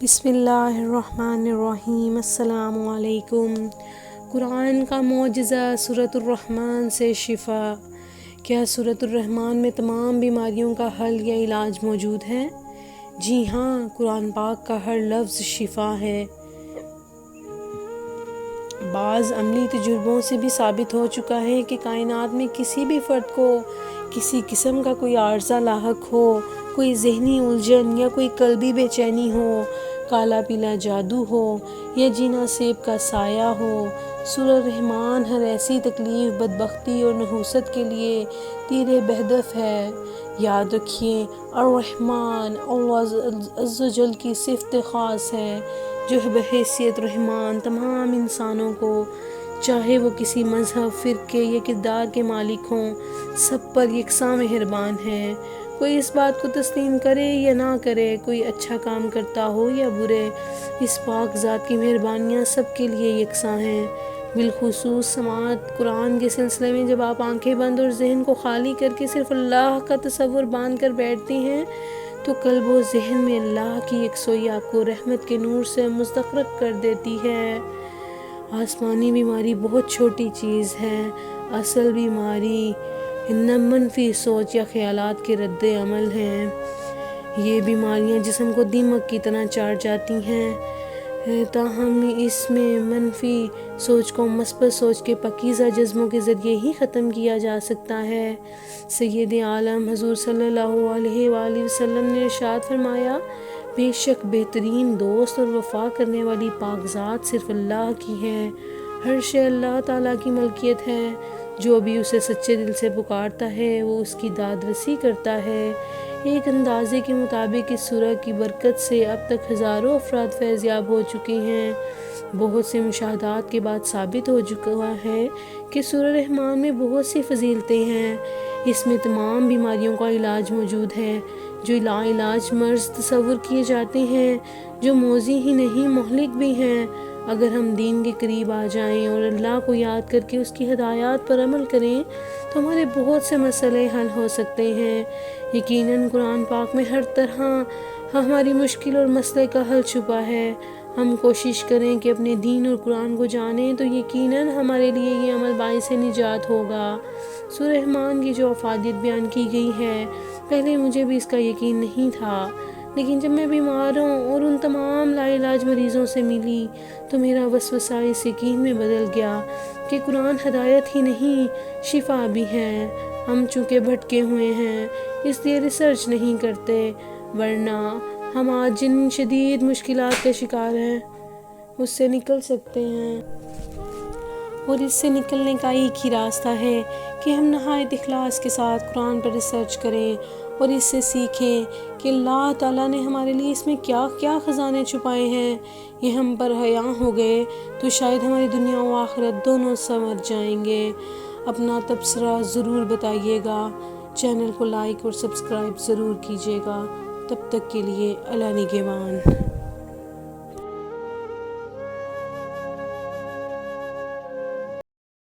بسم اللہ الرحمن الرحیم۔ السلام علیکم۔ قرآن کا معجزہ سورۃ الرحمن سے شفا۔ کیا سورۃ الرحمن میں تمام بیماریوں کا حل یا علاج موجود ہے؟ جی ہاں، قرآن پاک کا ہر لفظ شفا ہے۔ بعض عملی تجربوں سے بھی ثابت ہو چکا ہے کہ کائنات میں کسی بھی فرد کو کسی قسم کا کوئی عارضہ لاحق ہو، کوئی ذہنی الجھن یا کوئی قلبی بے چینی ہو، کالا پیلا جادو ہو یا جینا سیب کا سایہ ہو، سورہ الرحمن ہر ایسی تکلیف، بدبختی اور نحوست کے لیے تیر بہدف ہے۔ یاد رکھیے، الرحمن اللہ عز و جل کی صفت خاص ہے جو بحیثیت رحمان تمام انسانوں کو، چاہے وہ کسی مذہب، فرقے یا کردار کے مالک ہوں، سب پر یکساں مہربان ہے۔ کوئی اس بات کو تسلیم کرے یا نہ کرے، کوئی اچھا کام کرتا ہو یا برے، اس پاک ذات کی مہربانیاں سب کے لیے یکساں ہیں۔ بالخصوص سماعت قرآن کے سلسلے میں جب آپ آنکھیں بند اور ذہن کو خالی کر کے صرف اللہ کا تصور باندھ کر بیٹھتی ہیں تو قلب و ذہن میں اللہ کی یکسوئی آپ کو رحمت کے نور سے مستغرق کر دیتی ہے۔ آسمانی بیماری بہت چھوٹی چیز ہے، اصل بیماری منفی سوچ یا خیالات کے رد عمل ہیں۔ یہ بیماریاں جسم کو دیمک کی طرح چاٹ جاتی ہیں، تاہم اس میں منفی سوچ کو مثبت سوچ کے پاکیزہ جذبوں کے ذریعے ہی ختم کیا جا سکتا ہے۔ سید عالم حضور صلی اللہ علیہ وآلہ وسلم نے ارشاد فرمایا، بے شک بہترین دوست اور وفا کرنے والی پاک ذات صرف اللہ کی ہے۔ ہر شے اللہ تعالیٰ کی ملکیت ہے، جو بھی اسے سچے دل سے پکارتا ہے وہ اس کی داد رسی کرتا ہے۔ ایک اندازے کے مطابق اس سورہ کی برکت سے اب تک ہزاروں افراد فیض یاب ہو چکے ہیں۔ بہت سے مشاہدات کے بعد ثابت ہو چکا ہے کہ سورہ رحمان میں بہت سی فضیلتیں ہیں۔ اس میں تمام بیماریوں کا علاج موجود ہے، جو لاعلاج مرض تصور کیے جاتے ہیں، جو موذی ہی نہیں مہلک بھی ہیں۔ اگر ہم دین کے قریب آ جائیں اور اللہ کو یاد کر کے اس کی ہدایات پر عمل کریں تو ہمارے بہت سے مسئلے حل ہو سکتے ہیں۔ یقیناً قرآن پاک میں ہر طرح ہماری مشکل اور مسئلے کا حل چھپا ہے۔ ہم کوشش کریں کہ اپنے دین اور قرآن کو جانیں تو یقیناً ہمارے لیے یہ عمل باعث نجات ہوگا۔ سورہ رحمان کی جو افادیت بیان کی گئی ہے، پہلے مجھے بھی اس کا یقین نہیں تھا، لیکن جب میں بیماروں اور ان تمام لاعلاج مریضوں سے ملی تو میرا وسوسہ اس یقین میں بدل گیا کہ قرآن ہدایت ہی نہیں، شفا بھی ہے۔ ہم چونکہ بھٹکے ہوئے ہیں اس لیے ریسرچ نہیں کرتے، ورنہ ہم آج جن شدید مشکلات کا شکار ہیں اس سے نکل سکتے ہیں۔ اور اس سے نکلنے کا ایک ہی راستہ ہے کہ ہم نہایت اخلاص کے ساتھ قرآن پر ریسرچ کریں اور اس سے سیکھیں کہ اللہ تعالیٰ نے ہمارے لیے اس میں کیا کیا خزانے چھپائے ہیں۔ یہ ہم پر حیاں ہو گئے تو شاید ہماری دنیا و آخرت دونوں سنور جائیں گے۔ اپنا تبصرہ ضرور بتائیے گا، چینل کو لائک اور سبسکرائب ضرور کیجیے گا۔ تب تک کے لیے اللہ نگہبان۔